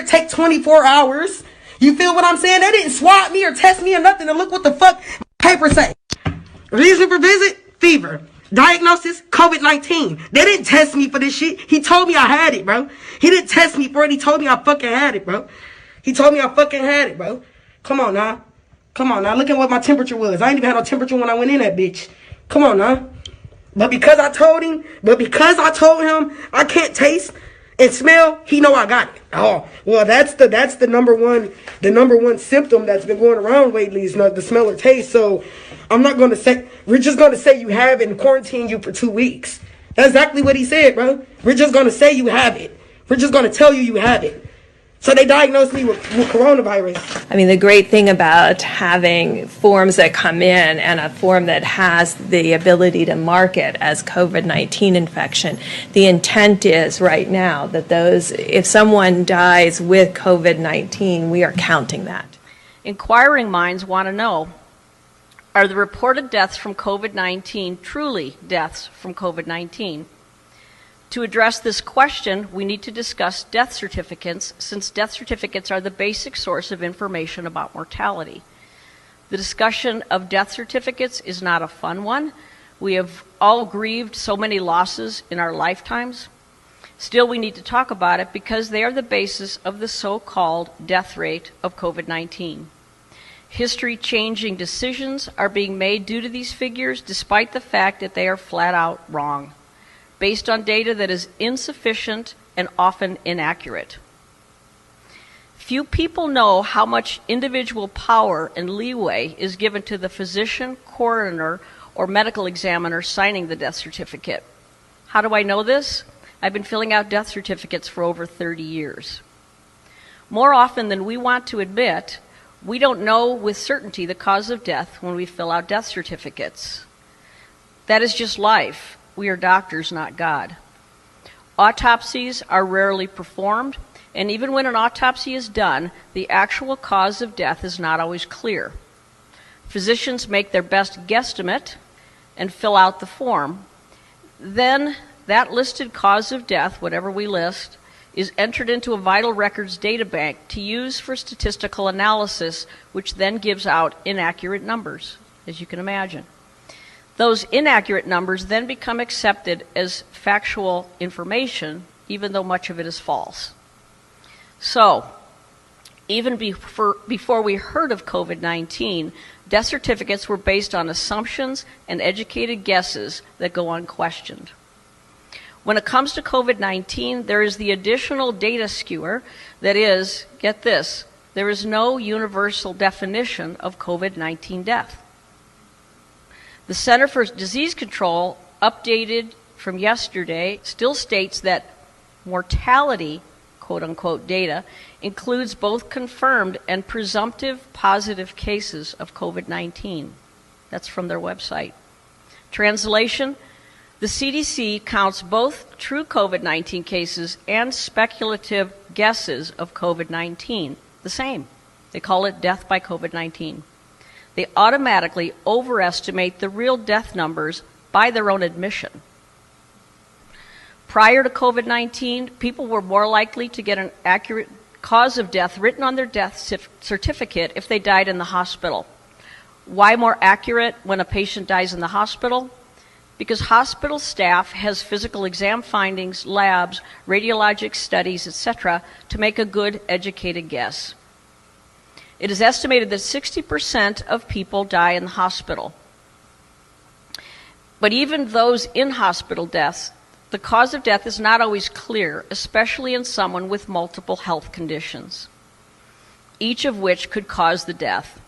it take 24 hours. You feel what I'm saying? They didn't swab me or test me or nothing. And look what the fuck papers say. Reason for visit, fever. Diagnosis, COVID-19. They didn't test me for this shit. He told me I had it, bro. He didn't test me for it. He told me I fucking had it, bro. He told me I fucking had it, bro. Come on now. Come on now. Look at what my temperature was. I ain't even had no temperature when I went in that bitch. Come on now. But because I told him I can't taste and smell, he know I got it. Oh, well, that's the number one symptom that's been going around lately is not the smell or taste. So I'm not going to say, we're just going to say you have it and quarantine you for 2 weeks. That's exactly what he said, bro. We're just going to say you have it. We're just going to tell you have it. So they diagnosed me with coronavirus. I mean, the great thing about having forms that come in and a form that has the ability to mark it as COVID-19 infection, the intent is right now that if someone dies with COVID-19, we are counting that. Inquiring minds want to know, are the reported deaths from COVID-19 truly deaths from COVID-19? To address this question, we need to discuss death certificates, since death certificates are the basic source of information about mortality. The discussion of death certificates is not a fun one. We have all grieved so many losses in our lifetimes. Still, we need to talk about it because they are the basis of the so-called death rate of COVID-19. History-changing decisions are being made due to these figures, despite the fact that they are flat out wrong, based on data that is insufficient and often inaccurate. Few people know how much individual power and leeway is given to the physician, coroner, or medical examiner signing the death certificate. How do I know this? I've been filling out death certificates for over 30 years. More often than we want to admit, we don't know with certainty the cause of death when we fill out death certificates. That is just life. We are doctors, not God. Autopsies are rarely performed, and even when an autopsy is done, the actual cause of death is not always clear. Physicians make their best guesstimate and fill out the form. Then that listed cause of death, whatever we list, is entered into a vital records data bank to use for statistical analysis, which then gives out inaccurate numbers, as you can imagine. Those inaccurate numbers then become accepted as factual information, even though much of it is false. So, even before we heard of COVID-19, death certificates were based on assumptions and educated guesses that go unquestioned. When it comes to COVID-19, there is the additional data skewer that is, get this, there is no universal definition of COVID-19 death. The Center for Disease Control, updated from yesterday, still states that mortality, quote-unquote, data includes both confirmed and presumptive positive cases of COVID-19. That's from their website. Translation, the CDC counts both true COVID-19 cases and speculative guesses of COVID-19 the same. They call it death by COVID-19. They automatically overestimate the real death numbers by their own admission. Prior to COVID-19, people were more likely to get an accurate cause of death written on their death certificate if they died in the hospital. Why more accurate when a patient dies in the hospital? Because hospital staff has physical exam findings, labs, radiologic studies, etc., to make a good, educated guess. It is estimated that 60% of people die in the hospital. But even those in hospital deaths, the cause of death is not always clear, especially in someone with multiple health conditions, each of which could cause the death.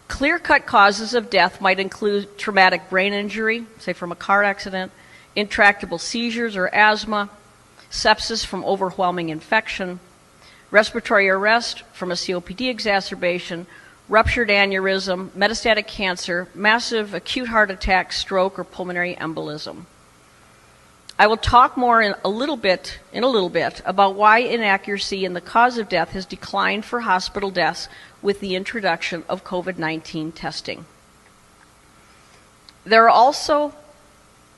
Clear-cut causes of death might include traumatic brain injury, say from a car accident, intractable seizures or asthma, sepsis from overwhelming infection, respiratory arrest from a COPD exacerbation, ruptured aneurysm, metastatic cancer, massive acute heart attack, stroke, or pulmonary embolism. I will talk more in a little bit about why inaccuracy in the cause of death has declined for hospital deaths with the introduction of COVID-19 testing. There are also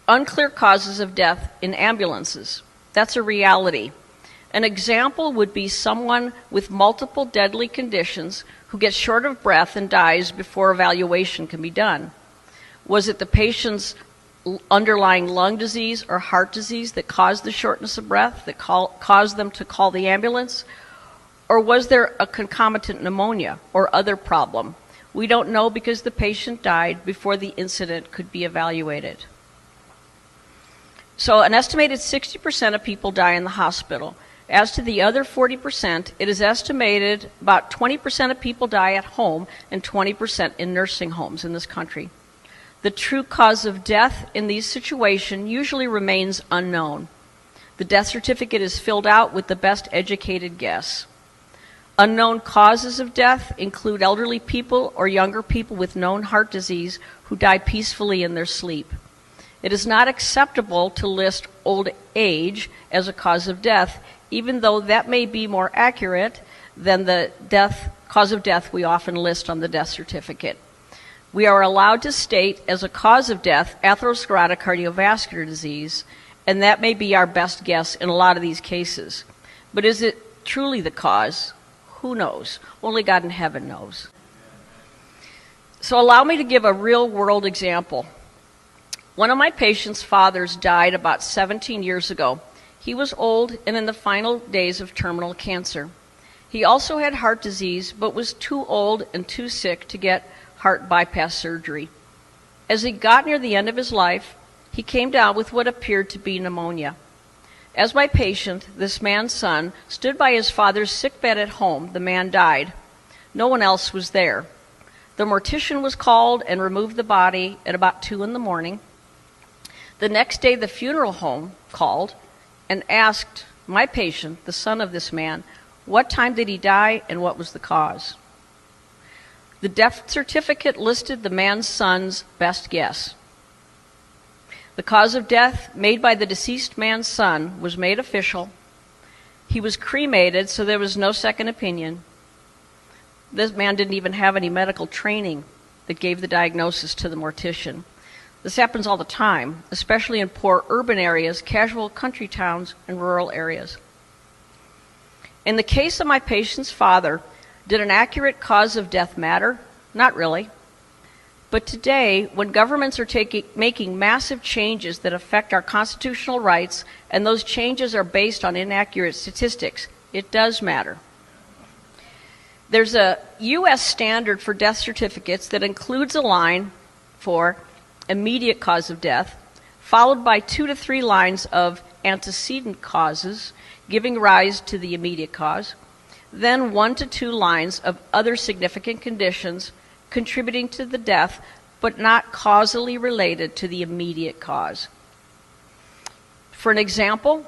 unclear causes of death in ambulances. That's a reality. An example would be someone with multiple deadly conditions who gets short of breath and dies before evaluation can be done. Was it the patient's underlying lung disease or heart disease that caused the shortness of breath, that caused them to call the ambulance? Or was there a concomitant pneumonia or other problem? We don't know because the patient died before the incident could be evaluated. So an estimated 60% of people die in the hospital. As to the other 40%, it is estimated about 20% of people die at home and 20% in nursing homes in this country. The true cause of death in these situations usually remains unknown. The death certificate is filled out with the best educated guess. Unknown causes of death include elderly people or younger people with known heart disease who die peacefully in their sleep. It is not acceptable to list old age as a cause of death, even though that may be more accurate than the cause of death we often list on the death certificate. We are allowed to state as a cause of death atherosclerotic cardiovascular disease, and that may be our best guess in a lot of these cases. But is it truly the cause? Who knows? Only God in heaven knows. So allow me to give a real-world example. One of my patient's fathers died about 17 years ago. He was old and in the final days of terminal cancer. He also had heart disease, but was too old and too sick to get heart bypass surgery. As he got near the end of his life, he came down with what appeared to be pneumonia. As my patient, this man's son, stood by his father's sickbed at home, the man died. No one else was there. The mortician was called and removed the body at about 2 a.m. The next day, the funeral home called and asked my patient, the son of this man, what time did he die and what was the cause. The death certificate listed the man's son's best guess. The cause of death made by the deceased man's son was made official. He was cremated, so there was no second opinion. This man didn't even have any medical training that gave the diagnosis to the mortician. This happens all the time, especially in poor urban areas, casual country towns, and rural areas. In the case of my patient's father, did an accurate cause of death matter? Not really. But today, when governments are making massive changes that affect our constitutional rights, and those changes are based on inaccurate statistics, it does matter. There's a U.S. standard for death certificates that includes a line for immediate cause of death, followed by 2 to 3 lines of antecedent causes, giving rise to the immediate cause, then 1 to 2 lines of other significant conditions contributing to the death, but not causally related to the immediate cause. For an example,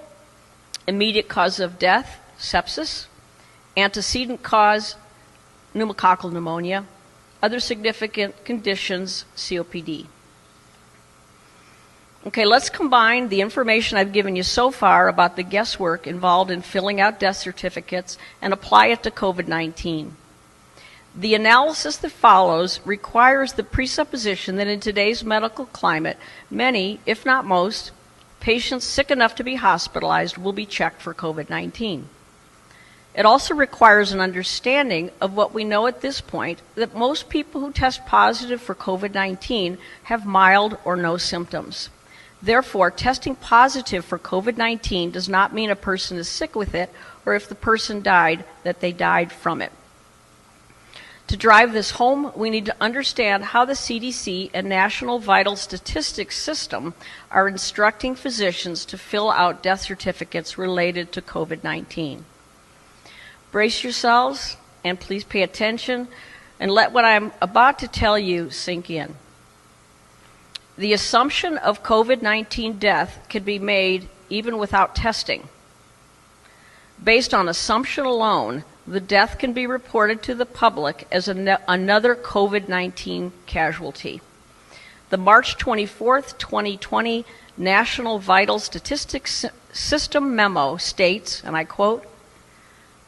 immediate cause of death, sepsis, antecedent cause, pneumococcal pneumonia, other significant conditions, COPD. Okay, let's combine the information I've given you so far about the guesswork involved in filling out death certificates and apply it to COVID-19. The analysis that follows requires the presupposition that in today's medical climate, many, if not most, patients sick enough to be hospitalized will be checked for COVID-19. It also requires an understanding of what we know at this point, that most people who test positive for COVID-19 have mild or no symptoms. Therefore, testing positive for COVID-19 does not mean a person is sick with it, or if the person died, that they died from it. To drive this home, we need to understand how the CDC and National Vital Statistics System are instructing physicians to fill out death certificates related to COVID-19. Brace yourselves, and please pay attention, and let what I'm about to tell you sink in. The assumption of COVID-19 death can be made even without testing. Based on assumption alone, the death can be reported to the public as another COVID-19 casualty. The March 24th, 2020 National Vital Statistics System memo states, and I quote,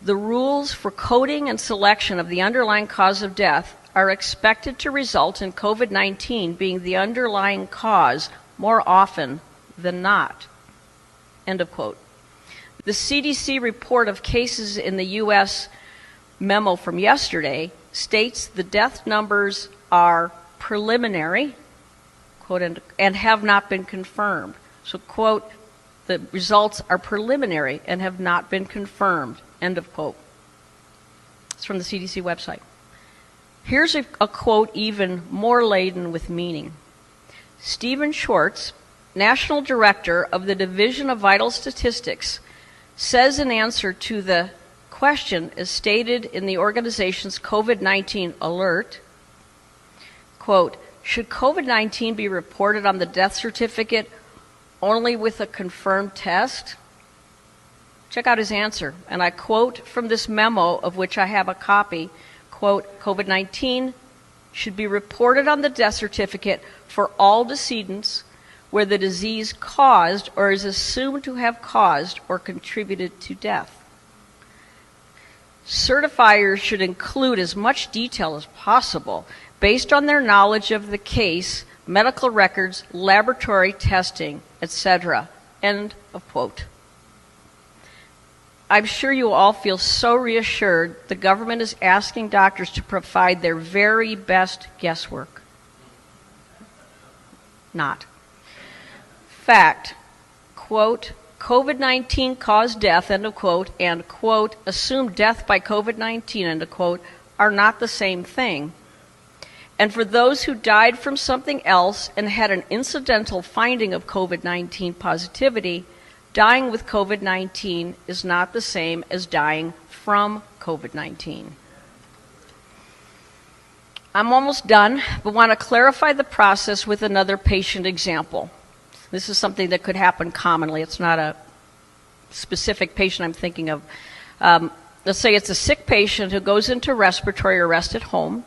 "The rules for coding and selection of the underlying cause of death are expected to result in COVID-19 being the underlying cause more often than not." End of quote. The CDC report of cases in the U.S. memo from yesterday states the death numbers are preliminary, quote, and have not been confirmed. So, quote, the results are preliminary and have not been confirmed, end of quote. It's from the CDC website. Here's a quote even more laden with meaning. Stephen Schwartz, National Director of the Division of Vital Statistics, says in answer to the question as stated in the organization's COVID-19 alert, quote, should COVID-19 be reported on the death certificate only with a confirmed test? Check out his answer, and I quote from this memo of which I have a copy, quote, COVID-19 should be reported on the death certificate for all decedents where the disease caused or is assumed to have caused or contributed to death. Certifiers should include as much detail as possible based on their knowledge of the case, medical records, laboratory testing, etc. End of quote. I'm sure you all feel so reassured the government is asking doctors to provide their very best guesswork. Not. Fact, quote, COVID-19 caused death, end of quote, and, quote, assumed death by COVID-19, end of quote, are not the same thing. And for those who died from something else and had an incidental finding of COVID-19 positivity, dying with COVID-19 is not the same as dying from COVID-19. I'm almost done, but want to clarify the process with another patient example. This is something that could happen commonly. It's not a specific patient I'm thinking of. Let's say it's a sick patient who goes into respiratory arrest at home.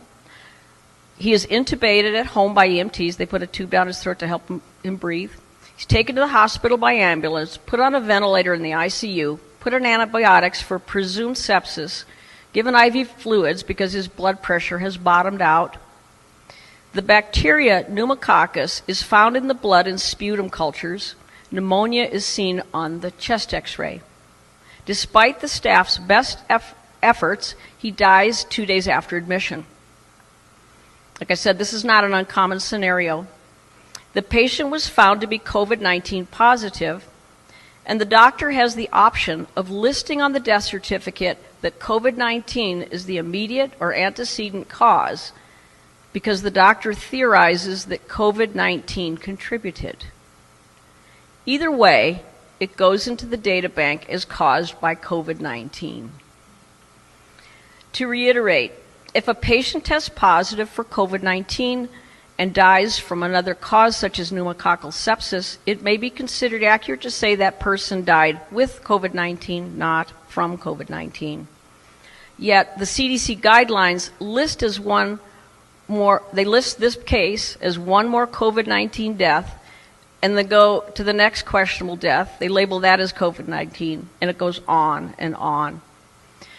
He is intubated at home by EMTs. They put a tube down his throat to help him breathe. He's taken to the hospital by ambulance, put on a ventilator in the ICU, put on antibiotics for presumed sepsis, given IV fluids because his blood pressure has bottomed out. The bacteria pneumococcus is found in the blood and sputum cultures. Pneumonia is seen on the chest x-ray. Despite the staff's best efforts, he dies 2 days after admission. Like I said, this is not an uncommon scenario. The patient was found to be COVID-19 positive, and the doctor has the option of listing on the death certificate that COVID-19 is the immediate or antecedent cause because the doctor theorizes that COVID-19 contributed. Either way, it goes into the data bank as caused by COVID-19. To reiterate, if a patient tests positive for COVID-19 and dies from another cause such as pneumococcal sepsis, it may be considered accurate to say that person died with COVID-19, not from COVID-19. Yet the CDC guidelines list they list this case as one more COVID-19 death, and they go to the next questionable death. They label that as COVID-19, and it goes on and on.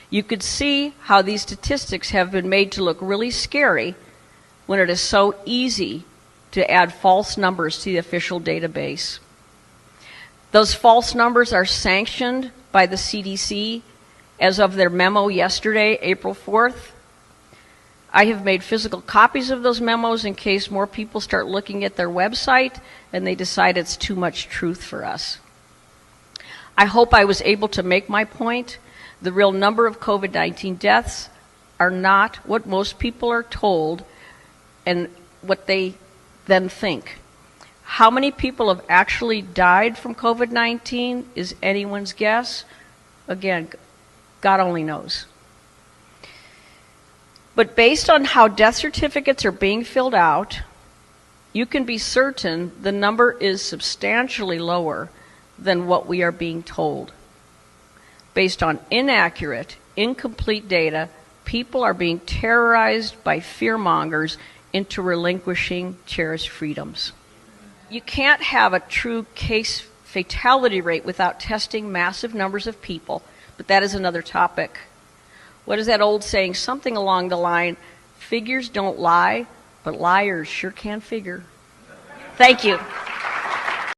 You could see how these statistics have been made to look really scary when it is so easy to add false numbers to the official database. Those false numbers are sanctioned by the CDC as of their memo yesterday, April 4th. I have made physical copies of those memos in case more people start looking at their website and they decide it's too much truth for us. I hope I was able to make my point. The real number of COVID-19 deaths are not what most people are told and what they then think. How many people have actually died from COVID-19 is anyone's guess. Again, God only knows. But based on how death certificates are being filled out, you can be certain the number is substantially lower than what we are being told. Based on inaccurate, incomplete data, people are being terrorized by fearmongers into relinquishing cherished freedoms. You can't have a true case fatality rate without testing massive numbers of people, but that is another topic. What is that old saying? Something along the line, figures don't lie, but liars sure can figure. Thank you.